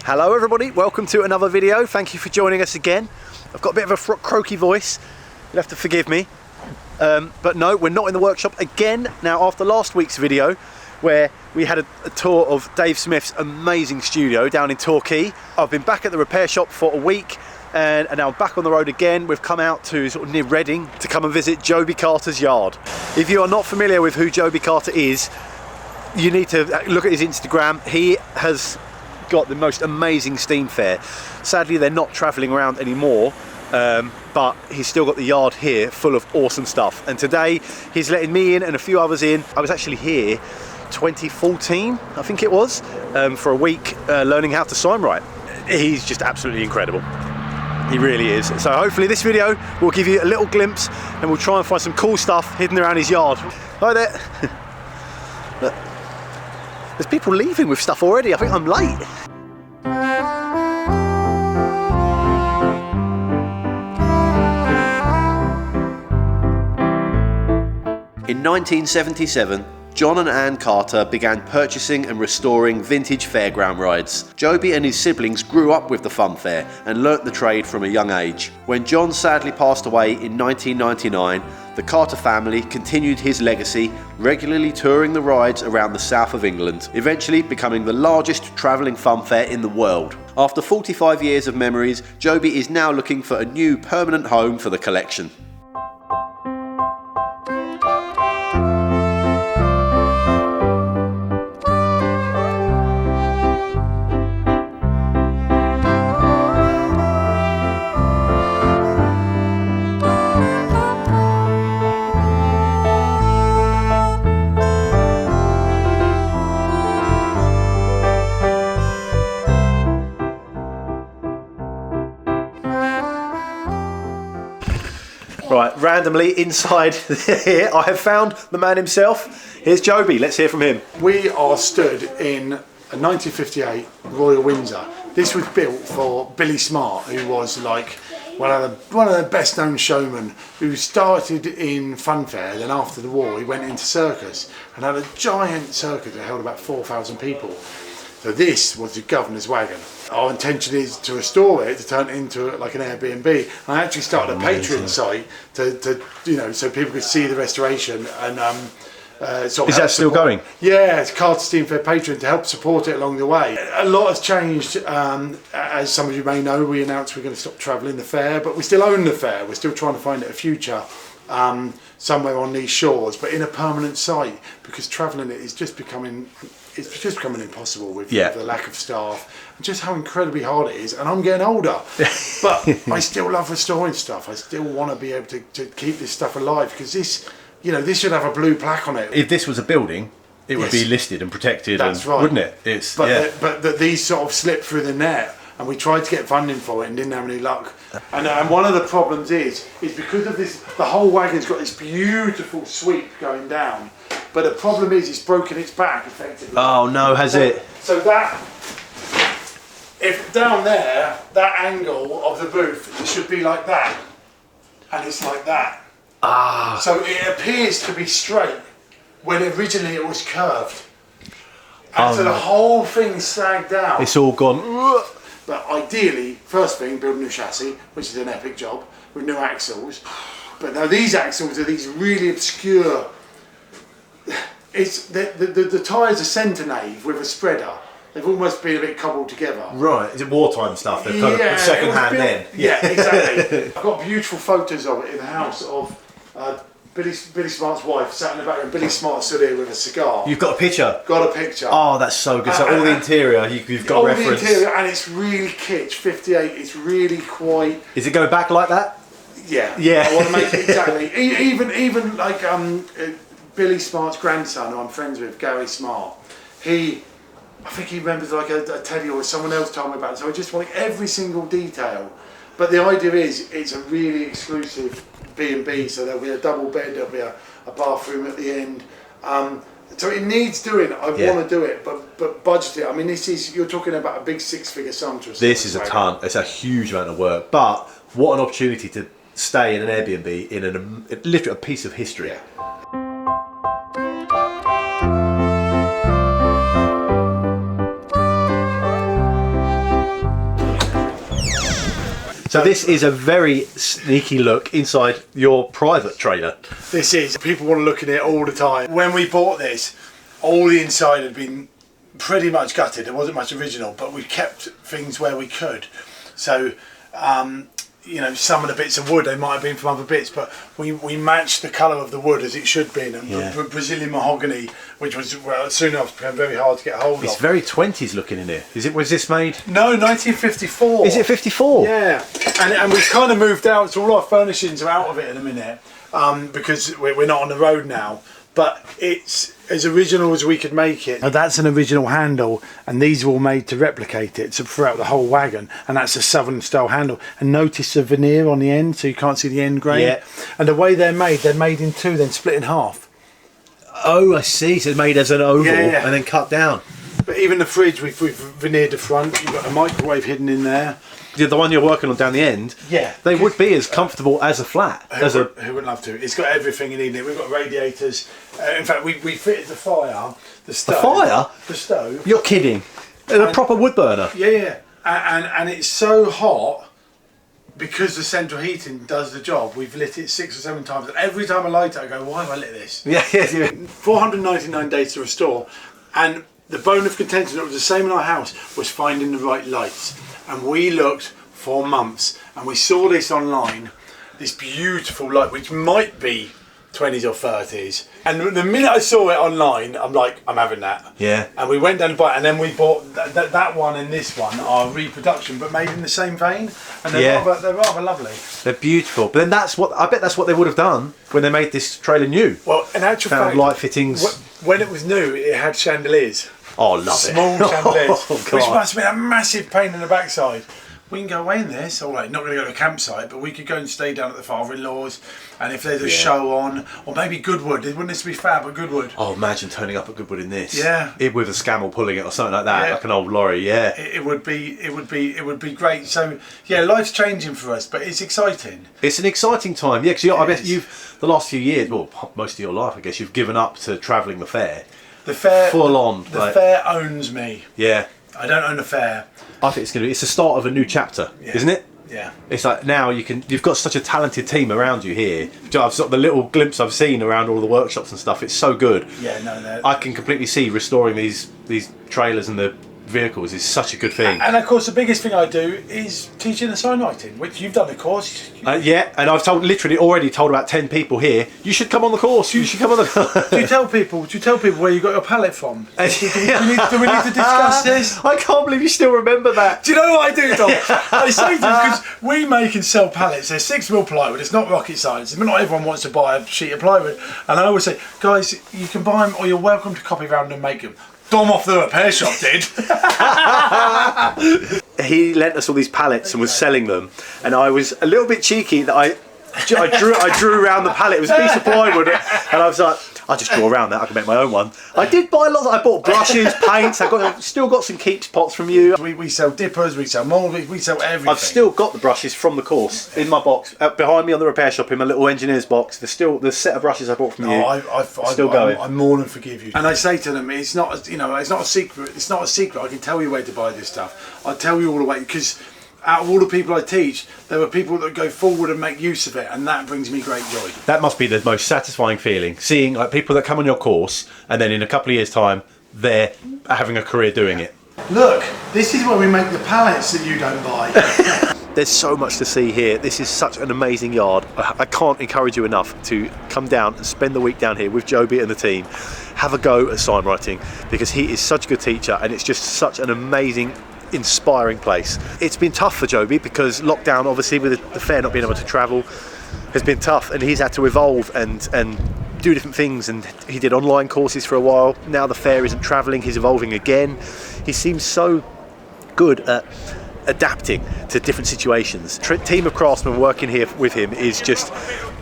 Hello everybody, welcome to another video. Thank you for joining us again. I've got a bit of a croaky voice, you'll have to forgive me. But no, we're not in the workshop again. Now after last week's video where we had a tour of Dave Smith's amazing studio down in Torquay, I've been back at the repair shop for a week and now I'm back on the road again. We've come out to sort of near Reading to come and visit Joby Carter's yard. If you are not familiar with who Joby Carter is, you need to look at his Instagram. He has got the most amazing steam fair. Sadly they're not travelling around anymore, but he's still got the yard here full of awesome stuff, and today he's letting me in and a few others in. I was actually here 2014 I think it was, for a week learning how to sign write. He's just absolutely incredible, he really is. So hopefully this video will give you a little glimpse and we'll try and find some cool stuff hidden around his yard. Hi there. Look, there's people leaving with stuff already. I think I'm late. In 1977, John and Ann Carter began purchasing and restoring vintage fairground rides. Joby and his siblings grew up with the fun fair and learnt the trade from a young age. When John sadly passed away in 1999, the Carter family continued his legacy, regularly touring the rides around the south of England, eventually becoming the largest travelling fun fair in the world. After 45 years of memories, Joby is now looking for a new permanent home for the collection. Right, randomly inside here, I have found the man himself. Here's Joby, let's hear from him. We are stood in a 1958 Royal Windsor. This was built for Billy Smart, who was like one of the best known showmen, who started in funfair, then after the war he went into circus and had a giant circus that held about 4,000 people. So this was the governor's wagon. Our intention is to restore it, to turn it into like an Airbnb. I actually started a Patreon site to you know, so people could see the restoration and sort of. Is that still going? Yeah, it's Carter Steam Fair Patreon to help support it along the way. A lot has changed. As some of you may know, we announced we're going to stop travelling the fair, but we still own the fair. We're still trying to find it a future somewhere on these shores, but in a permanent site, because travelling it is just becoming. It's just becoming impossible with the lack of staff and just how incredibly hard it is. And I'm getting older, but I still love restoring stuff. I still want to be able to keep this stuff alive, because this, you know, this should have a blue plaque on it. If this was a building, it would be listed and protected. That's right, wouldn't it? It's but these sort of slipped through the net, and we tried to get funding for it and didn't have any luck. And one of the problems is because of this, the whole wagon's got this beautiful sweep going down. But the problem is it's broken its back effectively. Oh no, has it? So that, if down there, that angle of the booth should be like that. And it's like that. Ah. So it appears to be straight when originally it was curved. And so the whole thing sagged down. It's all gone. But ideally, first thing, build a new chassis, which is an epic job, with new axles. But now these axles are these really obscure. It's the tyres are centre nave with a spreader. They've almost been a bit cobbled together. Right, is it wartime stuff? They're kind of second hand then. Yeah, exactly. I've got beautiful photos of it in the house of Billy Smart's wife sat in the back, and Billy Smart stood here with a cigar. You've got a picture? Got a picture. Oh, that's so good. So all the interior, you've got reference. All the interior, and it's really kitsch, 58, it's really quite... Is it going back like that? Yeah. Yeah. I want to make it exactly. Even like Billy Smart's grandson, who I'm friends with, Gary Smart, I think he remembers like a Teddy or someone else told me about it, so I just want every single detail. But the idea is, it's a really exclusive B&B, so there'll be a double bed, there'll be a bathroom at the end. So it needs doing. I want to do it, but budget it. I mean, you're talking about a big six-figure sum to. This is a ton. It's a huge amount of work, but what an opportunity to stay in an Airbnb in literally a piece of history. Yeah. So this is a very sneaky look inside your private trailer. This is. People want to look at it all the time. When we bought this, all the inside had been pretty much gutted. There wasn't much original, but we kept things where we could. So, you know, some of the bits of wood, they might have been from other bits, but we matched the colour of the wood as it should be. And Brazilian mahogany, which was, well, soon enough became very hard to get hold of. It's very 20s looking in here. Was this made? No, 1954. Is it 54? Yeah, and we've kind of moved out, so all our furnishings are out of it in a minute, because we're not on the road now. But it's as original as we could make it. Now that's an original handle, and these are all made to replicate it, so throughout the whole wagon, and that's a southern style handle. And notice the veneer on the end, so you can't see the end grain. Yeah. And the way they're made in two, then split in half. Oh, I see. So it's made as an oval and then cut down. But even the fridge, we've veneered the front. You've got a microwave hidden in there. Yeah, the one you're working on down the end. Yeah, they would be as comfortable as a flat. Who wouldn't love to? It's got everything you need in it. We've got radiators. In fact, we fitted the fire, the stove. The fire? The stove. You're kidding? A proper wood burner. Yeah. And it's so hot because the central heating does the job. We've lit it 6 or 7 times, and every time I light it, I go, "Why have I lit this?" Yeah. 499 days to restore, and the bone of contention that was the same in our house was finding the right lights. And we looked for months, and we saw this online, this beautiful light, which might be 20s or 30s. And the minute I saw it online, I'm like, I'm having that. Yeah. And we went down to buy it, and then we bought that one and this one are reproduction, but made in the same vein. And they're rather lovely. They're beautiful. But then I bet that's what they would have done when they made this trailer new. Well, in actual fact, light fittings. When it was new, it had chandeliers. Oh, love it. Small chandeliers, which must have been a massive pain in the backside. We can go away in this, all right, not going to go to a campsite, but we could go and stay down at the father-in-law's, and if there's a show on, or maybe Goodwood, wouldn't this be fab, but Goodwood? Oh, imagine turning up at Goodwood in this. Yeah. With a scammer pulling it or something like that, like an old lorry, yeah. It would be great. So, yeah, life's changing for us, but it's exciting. It's an exciting time, yeah, because I bet you've, the last few years, well, most of your life, I guess, you've given up to travelling the fair. The fair, full on. The fair owns me. Yeah. I don't own a fair. I think it's the start of a new chapter, isn't it? Yeah. It's like now you've got such a talented team around you here. I've sort of the little glimpse I've seen around all the workshops and stuff. It's so good. Yeah, no. I can completely see restoring these trailers and the vehicles is such a good thing. And of course, the biggest thing I do is teaching the signwriting, which you've done the course. Yeah, and I've already told about 10 people here. You should come on the course. You should come on the. Do you tell people where you got your palette from? Do we need to discuss this? I can't believe you still remember that. Do you know what I do, Dom? I say to them, because we make and sell pallets. They're 6mm plywood. It's not rocket science. Not everyone wants to buy a sheet of plywood. And I always say, guys, you can buy them, or you're welcome to copy around and make them. Dom off the repair shop did. He lent us all these pallets and was selling them, and I was a little bit cheeky that I drew around the pallet. It was a piece of plywood, and I was like, I'll just draw around that. I can make my own one. I did buy lots. I bought brushes, paints. Still got some keeps pots from you. We sell dippers. We sell mould. We sell everything. I've still got the brushes from the course in my box behind me on the repair shop in my little engineer's box. There's still the set of brushes I bought from you. Still going. I more than forgive you. And I say to them, it's not a secret. It's not a secret. I can tell you where to buy this stuff. I'll tell you all the way, because out of all the people I teach, there are people that go forward and make use of it, and that brings me great joy. That must be the most satisfying feeling, seeing like people that come on your course and then in a couple of years' time they're having a career doing it. Look, this is where we make the pallets that you don't buy. There's so much to see here. This is such an amazing yard. I can't encourage you enough to come down and spend the week down here with Joby and the team. Have a go at signwriting, because he is such a good teacher, and it's just such an amazing, inspiring place. It's been tough for Joby because lockdown, obviously, with the fair not being able to travel, has been tough, and he's had to evolve and do different things, and he did online courses for a while. Now the fair isn't travelling, he's evolving again. He seems so good at adapting to different situations. Team of craftsmen working here with him is just,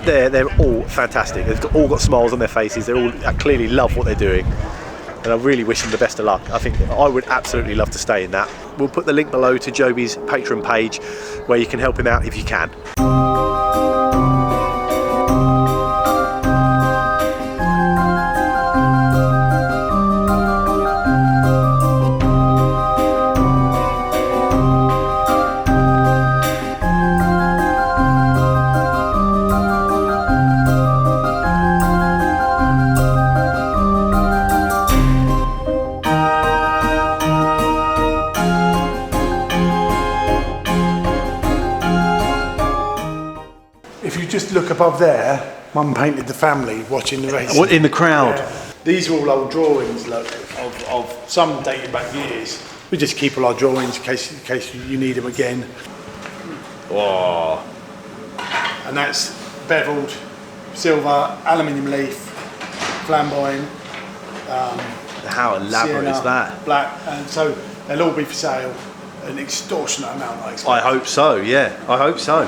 they're all fantastic. They've all got smiles on their faces. They all clearly love what they're doing. And I really wish him the best of luck. I think I would absolutely love to stay in that. We'll put the link below to Joby's Patreon page where you can help him out if you can. you just look above there, Mum painted the family watching the race. In the crowd. Yeah. These are all old drawings, look, of some dating back years. We just keep all our drawings in case you need them again. Whoa. And that's beveled, silver, aluminium leaf, flamboyant. How elaborate Sienna, is that? Black, and so they'll all be for sale. An extortionate amount, I expect. I hope so, yeah. I hope so.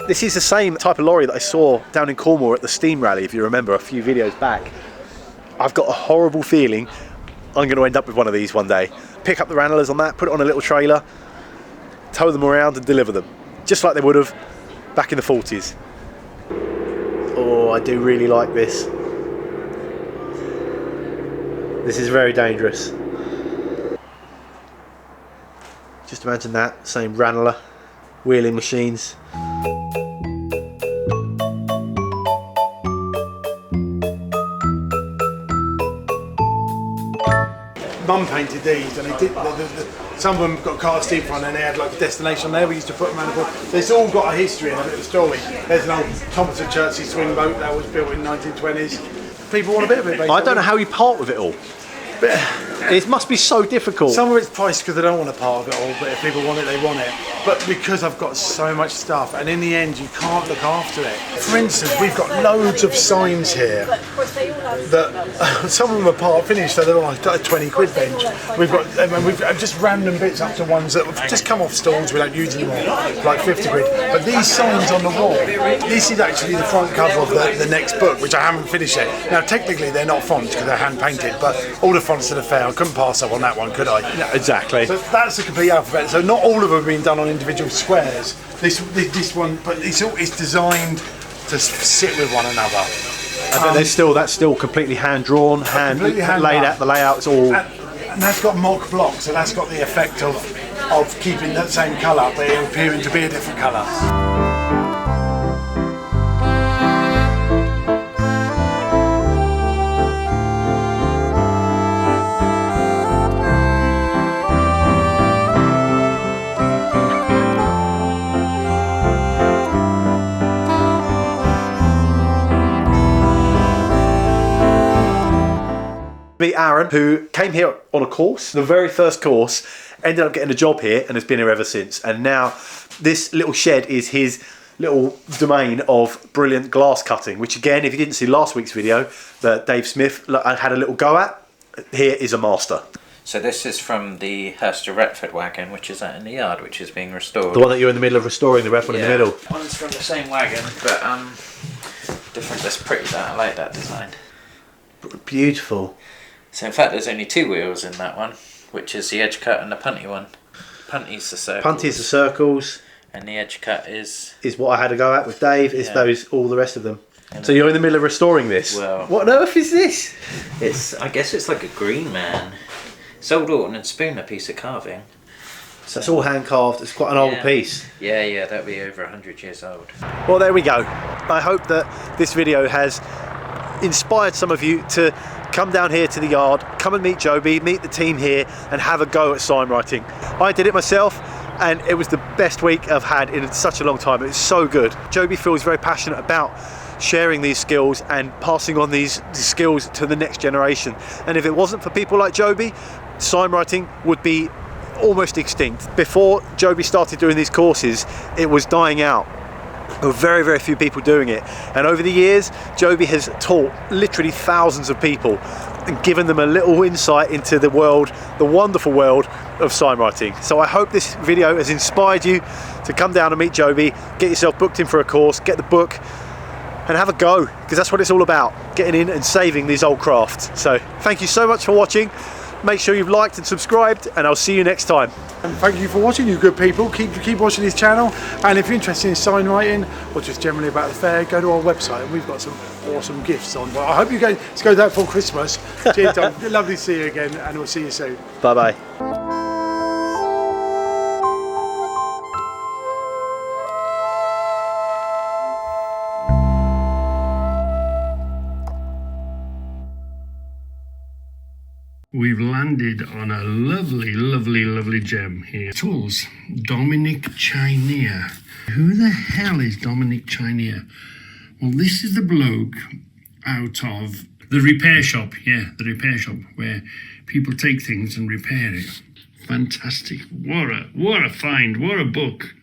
This is the same type of lorry that I saw down in Cornwall at the Steam Rally, if you remember, a few videos back. I've got a horrible feeling I'm going to end up with one of these one day. Pick up the Ranellas on that, put it on a little trailer, tow them around and deliver them, just like they would have back in the 40s. Oh, I do really like this. This is very dangerous. Just imagine that, same Ranellah, wheeling machines. Mum painted these, and they did. Some of them got cast in front, and they had like a destination there. We used to put them around the board. They've all got a history and a bit of a story. There's an old Thomas of Chertsey swing boat that was built in 1920s. People want a bit of it. Basically. I don't know how you part with it all. But it must be so difficult. Some of it's priced because they don't want to part of it all, but if people want it, they want it. But because I've got so much stuff, and in the end, you can't look after it. For instance, we've got loads of signs here that some of them are part finished, so they're on like a 20 quid bench. We've got just random bits up to ones that have just come off stalls, we don't use anymore, like 50 quid. But these signs on the wall, this is actually the front cover of the next book, which I haven't finished yet. Now, technically, they're not fonts because they're hand painted, but all the fonts to the fair, I couldn't pass up on that one, could I? No, exactly. So that's the complete alphabet. So not all of them have been done on individual squares. This one, but it's designed to sit with one another. And that's still completely hand drawn, hand laid out. The layout's all. And that's got mock blocks, so that's got the effect of keeping that same colour, but it appearing to be a different colour. Aaron, who came here on a course, the very first course, ended up getting a job here and has been here ever since. And now this little shed is his little domain of brilliant glass cutting, which again, if you didn't see last week's video that Dave Smith had a little go at, here is a master. So this is from the Hurst of Retford wagon, which is out in the yard, which is being restored. The one that you're in the middle of restoring, the red one in the middle. One's from the same wagon, but different. That's pretty. I like that design. Beautiful. So in fact, there's only two wheels in that one, which is the edge cut and the punty one. Punty's the circles. Punty's the circles. And the edge cut is what I had to go at with Dave. Is all the rest of them. So you're in the middle of restoring this. Well, what on earth is this? I guess it's like a green man. It's old Orton and Spooner piece of carving. So it's all hand carved. It's quite an old piece. Yeah, that'll be over 100 years old. Well, there we go. I hope that this video has inspired some of you to come down here to the yard, come and meet Joby, meet the team here and have a go at sign writing. I did it myself and it was the best week I've had in such a long time. It was so good. Joby feels very passionate about sharing these skills and passing on these skills to the next generation. And if it wasn't for people like Joby, sign writing would be almost extinct. Before Joby started doing these courses, it was dying out. There were very, very few people doing it. And over the years, Joby has taught literally thousands of people and given them a little insight into the world, the wonderful world of sign writing. So I hope this video has inspired you to come down and meet Joby, get yourself booked in for a course, get the book and have a go, because that's what it's all about, getting in and saving these old crafts. So thank you so much for watching. Make sure you've liked and subscribed, and I'll see you next time. And thank you for watching, you good people. Keep watching this channel, and if you're interested in sign writing or just generally about the fair, go to our website and we've got some awesome gifts on. Well, I hope you guys go there for Christmas. Cheers, Tom. Lovely to see you again, and we'll see you soon. Bye bye. We've landed on a lovely, lovely, lovely gem here. Tools, Dominic Chinea. Who the hell is Dominic Chinea? Well, this is the bloke out of the repair shop. Yeah, the repair shop where people take things and repair it. Fantastic. What a find. What a book.